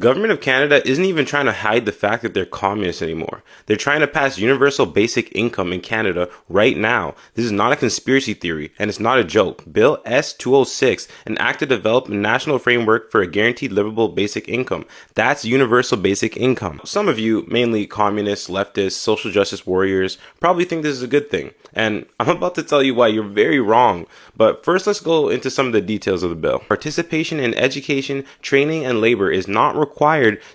government of Canada isn't even trying to hide the fact that they're communists anymore. They're trying to pass universal basic income in Canada right now. This is not a conspiracy theory, and it's not a joke. Bill S206, an act to develop a national framework for a guaranteed livable basic income. That's universal basic income. Some of you, mainly communists, leftists, social justice warriors, probably think this is a good thing. And I'm about to tell you why you're very wrong. But first, let's go into some of the details of the bill. Participation in education, training, and labor is not required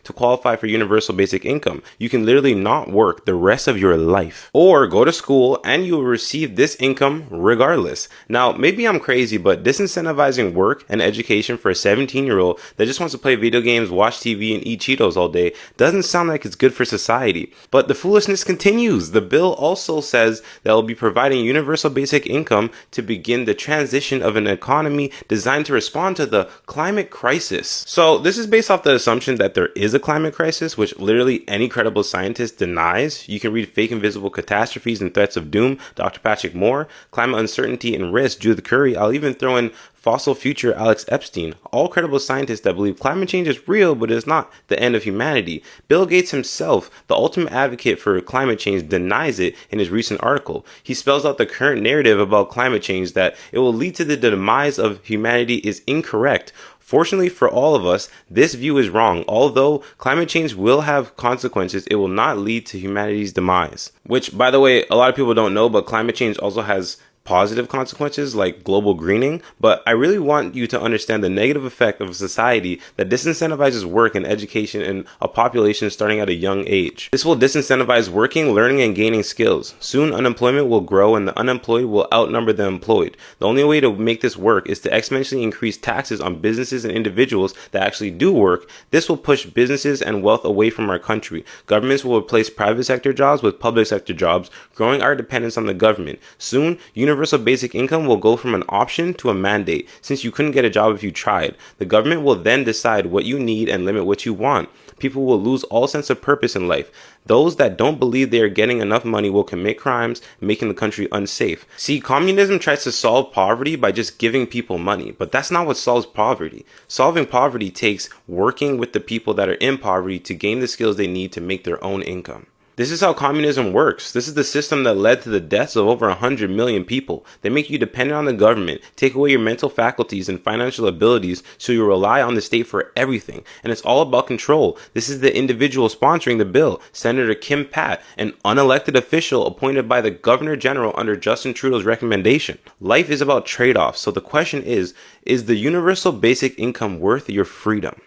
to qualify for universal basic income. You can literally not work the rest of your life or go to school and you will receive this income regardless. Now, maybe I'm crazy, but disincentivizing work and education for a 17-year-old that just wants to play video games, watch TV, and eat Cheetos all day doesn't sound like it's good for society. But the foolishness continues. The bill also says that it will be providing universal basic income to begin the transition of an economy designed to respond to the climate crisis. So this is based off the assumption that there is a climate crisis, which literally any credible scientist denies. You can read Fake Invisible Catastrophes and Threats of Doom, Dr. Patrick Moore, Climate Uncertainty and Risk, Judith Curry. I'll even throw in Fossil Future, Alex Epstein, all credible scientists that believe climate change is real, but is not the end of humanity. Bill Gates himself, the ultimate advocate for climate change, denies it in his recent article. He spells out the current narrative about climate change that it will lead to the demise of humanity is incorrect. Fortunately for all of us, this view is wrong. Although climate change will have consequences, it will not lead to humanity's demise. Which, by the way, a lot of people don't know, but climate change also has positive consequences like global greening. But I really want you to understand the negative effect of a society that disincentivizes work and education in a population starting at a young age. This will disincentivize working, learning, and gaining skills. Soon unemployment will grow and the unemployed will outnumber the employed. The only way to make this work is to exponentially increase taxes on businesses and individuals that actually do work. This will push businesses and wealth away from our country. Governments will replace private sector jobs with public sector jobs, growing our dependence on the government. Soon, universal basic income will go from an option to a mandate, since you couldn't get a job if you tried. The government will then decide what you need and limit what you want. People will lose all sense of purpose in life. Those that don't believe they are getting enough money will commit crimes, making the country unsafe. See, communism tries to solve poverty by just giving people money, but that's not what solves poverty. Solving poverty takes working with the people that are in poverty to gain the skills they need to make their own income. This is how communism works. This is the system that led to the deaths of over 100 million people. They make you dependent on the government, take away your mental faculties and financial abilities, so you rely on the state for everything. And it's all about control. This is the individual sponsoring the bill, Senator Kim Pat, an unelected official appointed by the Governor General under Justin Trudeau's recommendation. Life is about trade-offs, so the question is the universal basic income worth your freedom?